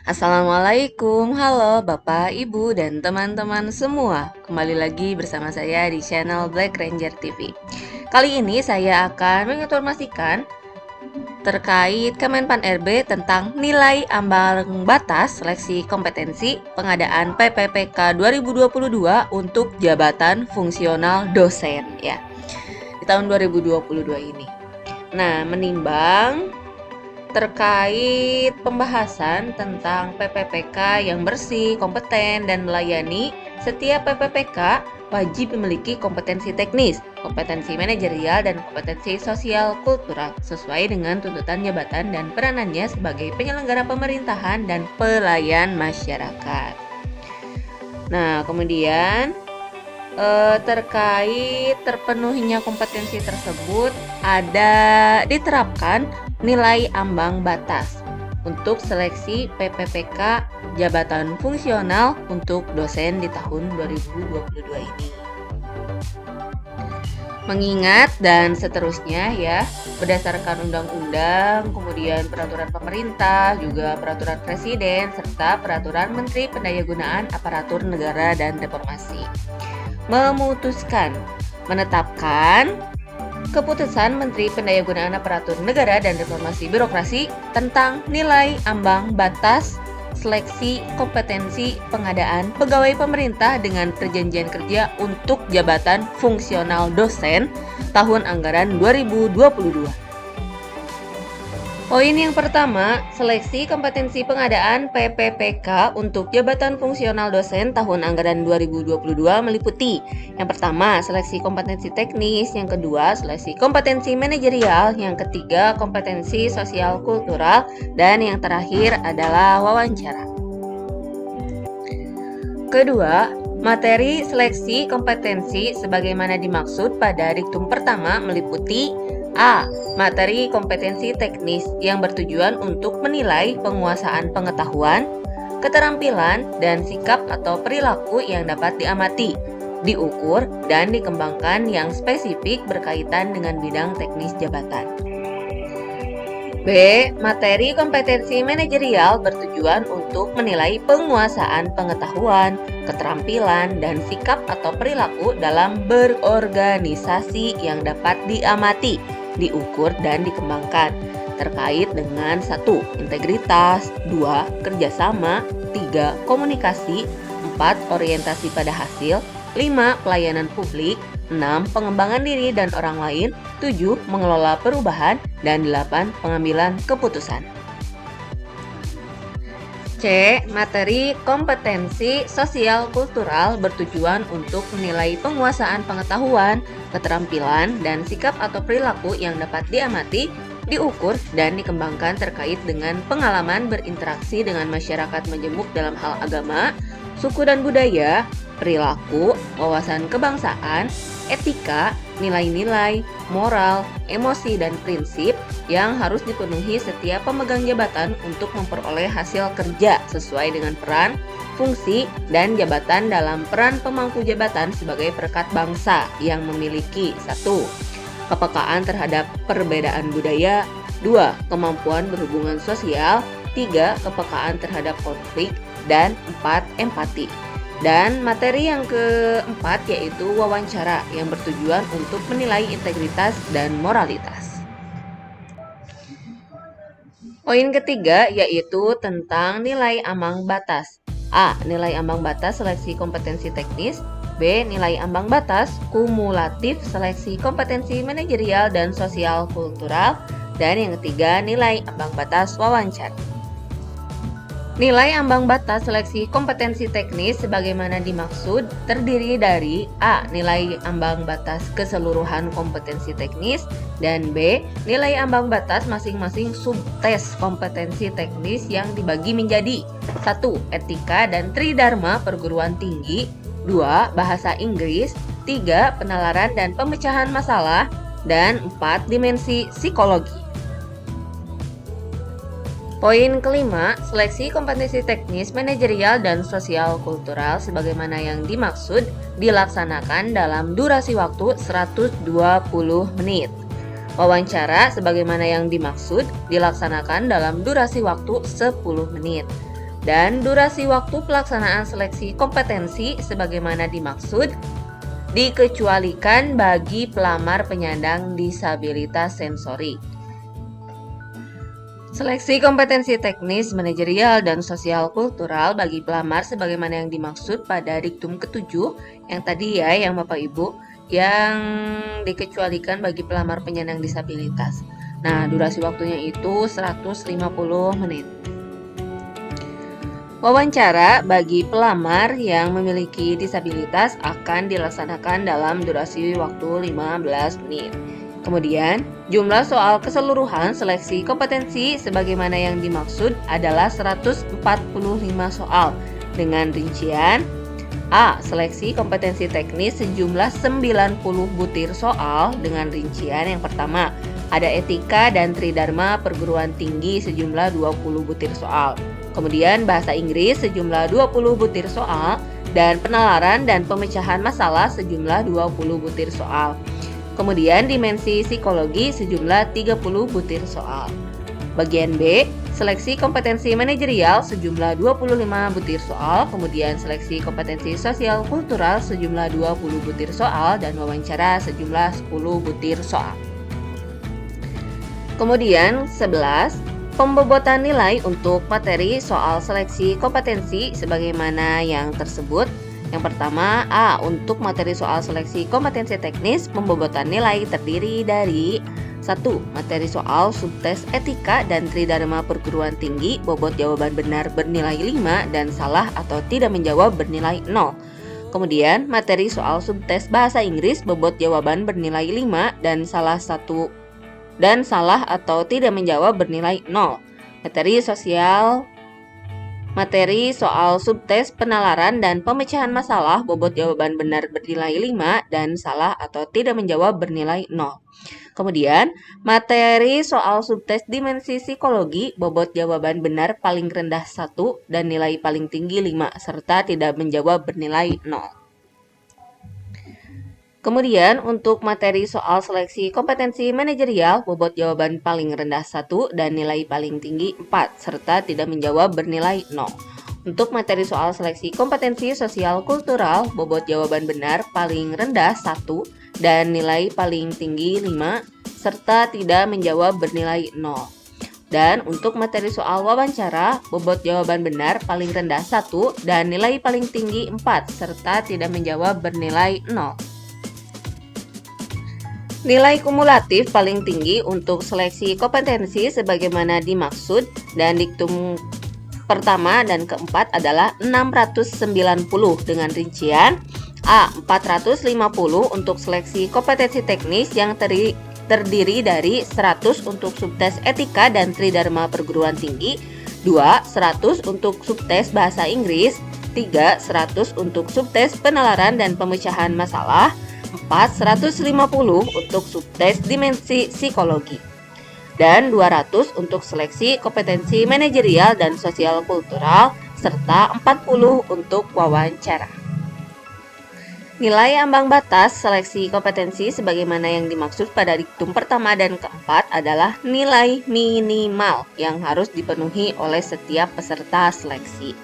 Assalamualaikum, halo Bapak, Ibu, dan teman-teman semua. Kembali lagi bersama saya di channel Black Ranger TV. Kali ini saya akan menginformasikan terkait Kemenpan RB tentang nilai ambang batas seleksi kompetensi pengadaan PPPK 2022 untuk jabatan fungsional dosen ya di tahun 2022 ini. Nah, menimbang terkait pembahasan tentang PPPK yang bersih, kompeten, dan melayani, setiap PPPK wajib memiliki kompetensi teknis, kompetensi manajerial, dan kompetensi sosial kultural sesuai dengan tuntutan jabatan dan peranannya sebagai penyelenggara pemerintahan dan pelayan masyarakat. Nah, kemudian terkait terpenuhinya kompetensi tersebut ada diterapkan nilai ambang batas untuk seleksi PPPK jabatan fungsional untuk dosen di tahun 2022 ini. Mengingat dan seterusnya ya, berdasarkan undang-undang, kemudian peraturan pemerintah, juga peraturan presiden, serta peraturan Menteri Pendayagunaan Aparatur Negara dan Reformasi. Memutuskan menetapkan keputusan Menteri Pendayagunaan Aparatur Negara dan Reformasi Birokrasi tentang nilai ambang batas seleksi kompetensi pengadaan pegawai pemerintah dengan perjanjian kerja untuk jabatan fungsional dosen tahun anggaran 2022. Poin yang pertama, seleksi kompetensi pengadaan PPPK untuk jabatan fungsional dosen tahun anggaran 2022 meliputi yang pertama, seleksi kompetensi teknis, yang kedua, seleksi kompetensi manajerial, yang ketiga, kompetensi sosial kultural, dan yang terakhir adalah wawancara. Kedua, materi seleksi kompetensi sebagaimana dimaksud pada diktum pertama meliputi A. Materi kompetensi teknis yang bertujuan untuk menilai penguasaan pengetahuan, keterampilan, dan sikap atau perilaku yang dapat diamati, diukur, dan dikembangkan yang spesifik berkaitan dengan bidang teknis jabatan. B. Materi kompetensi manajerial bertujuan untuk menilai penguasaan pengetahuan, keterampilan, dan sikap atau perilaku dalam berorganisasi yang dapat diamati, diukur, dan dikembangkan terkait dengan 1. Integritas, 2. Kerjasama, 3. Komunikasi, 4. Orientasi pada hasil, 5. Pelayanan publik, 6. Pengembangan diri dan orang lain, 7. Mengelola perubahan, dan 8. Pengambilan keputusan. C. Materi kompetensi sosial kultural bertujuan untuk menilai penguasaan pengetahuan, keterampilan, dan sikap atau perilaku yang dapat diamati, diukur, dan dikembangkan terkait dengan pengalaman berinteraksi dengan masyarakat majemuk dalam hal agama, suku dan budaya, perilaku, wawasan kebangsaan, etika, nilai-nilai, moral, emosi, dan prinsip yang harus dipenuhi setiap pemegang jabatan untuk memperoleh hasil kerja sesuai dengan peran, fungsi, dan jabatan dalam peran pemangku jabatan sebagai perekat bangsa yang memiliki 1. Kepekaan terhadap perbedaan budaya, 2. Kemampuan berhubungan sosial, 3. Kepekaan terhadap konflik, dan 4. Empati. Dan materi yang keempat yaitu wawancara yang bertujuan untuk menilai integritas dan moralitas. Poin ketiga yaitu tentang nilai ambang batas. A. Nilai ambang batas seleksi kompetensi teknis. B. Nilai ambang batas kumulatif seleksi kompetensi manajerial dan sosial kultural. Dan yang ketiga, nilai ambang batas wawancara. Nilai ambang batas seleksi kompetensi teknis sebagaimana dimaksud terdiri dari A. Nilai ambang batas keseluruhan kompetensi teknis, dan B. Nilai ambang batas masing-masing subtes kompetensi teknis yang dibagi menjadi 1. Etika dan Tridharma perguruan tinggi, 2. Bahasa Inggris, 3. Penalaran dan pemecahan masalah, dan 4. Dimensi psikologi. Poin kelima, seleksi kompetensi teknis, manajerial, dan sosial kultural sebagaimana yang dimaksud dilaksanakan dalam durasi waktu 120 menit. Wawancara sebagaimana yang dimaksud dilaksanakan dalam durasi waktu 10 menit. Dan durasi waktu pelaksanaan seleksi kompetensi sebagaimana dimaksud dikecualikan bagi pelamar penyandang disabilitas sensorik. Seleksi kompetensi teknis, manajerial, dan sosial kultural bagi pelamar sebagaimana yang dimaksud pada diktum ke-7 yang tadi ya, yang Bapak Ibu, yang dikecualikan bagi pelamar penyandang disabilitas. Nah, durasi waktunya itu 150 menit. Wawancara bagi pelamar yang memiliki disabilitas akan dilaksanakan dalam durasi waktu 15 menit. Kemudian, jumlah soal keseluruhan seleksi kompetensi sebagaimana yang dimaksud adalah 145 soal dengan rincian A. Seleksi kompetensi teknis sejumlah 90 butir soal dengan rincian yang pertama, ada etika dan tridharma perguruan tinggi sejumlah 20 butir soal. Kemudian bahasa Inggris sejumlah 20 butir soal dan penalaran dan pemecahan masalah sejumlah 20 butir soal. Kemudian dimensi psikologi sejumlah 30 butir soal. Bagian B, seleksi kompetensi manajerial sejumlah 25 butir soal, kemudian seleksi kompetensi sosial kultural sejumlah 20 butir soal, dan wawancara sejumlah 10 butir soal. Kemudian 11, pembobotan nilai untuk materi soal seleksi kompetensi sebagaimana yang tersebut. Yang pertama, A. Untuk materi soal seleksi kompetensi teknis, pembobotan nilai terdiri dari 1. Materi soal subtes etika dan tridharma perguruan tinggi, bobot jawaban benar bernilai 5 dan salah atau tidak menjawab bernilai 0. Kemudian, materi soal subtes bahasa Inggris, bobot jawaban bernilai 5 dan salah atau tidak menjawab bernilai 0. Materi soal subtes penalaran dan pemecahan masalah, bobot jawaban benar bernilai 5 dan salah atau tidak menjawab bernilai 0. Kemudian, materi soal subtes dimensi psikologi, bobot jawaban benar paling rendah 1 dan nilai paling tinggi 5 serta tidak menjawab bernilai 0. Kemudian, untuk materi soal seleksi kompetensi manajerial, bobot jawaban paling rendah 1 dan nilai paling tinggi 4, serta tidak menjawab bernilai 0. Untuk materi soal seleksi kompetensi sosial kultural, bobot jawaban benar paling rendah 1 dan nilai paling tinggi 5, serta tidak menjawab bernilai 0. Dan untuk materi soal wawancara, bobot jawaban benar paling rendah 1 dan nilai paling tinggi 4, serta tidak menjawab bernilai 0. Nilai kumulatif paling tinggi untuk seleksi kompetensi sebagaimana dimaksud dan diktum pertama dan keempat adalah 690 dengan rincian A. 450 untuk seleksi kompetensi teknis yang terdiri dari 100 untuk subtes etika dan tridharma perguruan tinggi, 2. 100 untuk subtes bahasa Inggris, 3. 100 untuk subtes penalaran dan pemecahan masalah, 4. 150 untuk subtes dimensi psikologi, dan 200 untuk seleksi kompetensi manajerial dan sosial kultural, serta 40 untuk wawancara. Nilai ambang batas seleksi kompetensi sebagaimana yang dimaksud pada diktum pertama dan keempat adalah nilai minimal yang harus dipenuhi oleh setiap peserta seleksi.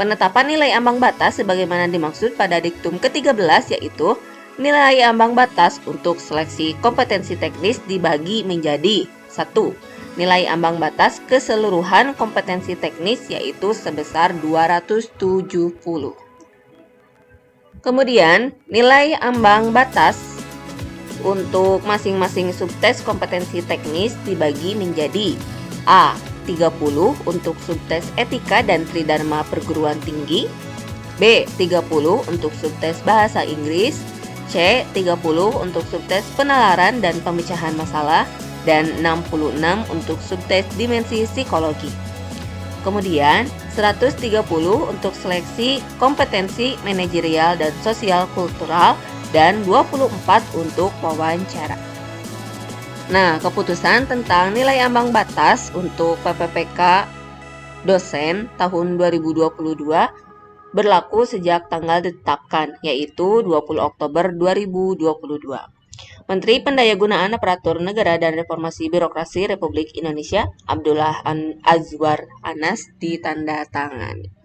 Penetapan nilai ambang batas sebagaimana dimaksud pada diktum ke-13 yaitu nilai ambang batas untuk seleksi kompetensi teknis dibagi menjadi 1. Nilai ambang batas keseluruhan kompetensi teknis yaitu sebesar 270. Kemudian, nilai ambang batas untuk masing-masing subtes kompetensi teknis dibagi menjadi A. 30 untuk subtes etika dan tridharma perguruan tinggi, B. 30 untuk subtes bahasa Inggris, C. 30 untuk subtes penalaran dan pemecahan masalah, dan 66 untuk subtes dimensi psikologi. Kemudian, 130 untuk seleksi kompetensi manajerial dan sosial kultural, dan 24 untuk wawancara. Nah, keputusan tentang nilai ambang batas untuk PPPK dosen tahun 2022 berlaku sejak tanggal ditetapkan, yaitu 20 Oktober 2022. Menteri Pendayagunaan Aparatur Negara dan Reformasi Birokrasi Republik Indonesia Abdullah Azwar Anas ditandatangani.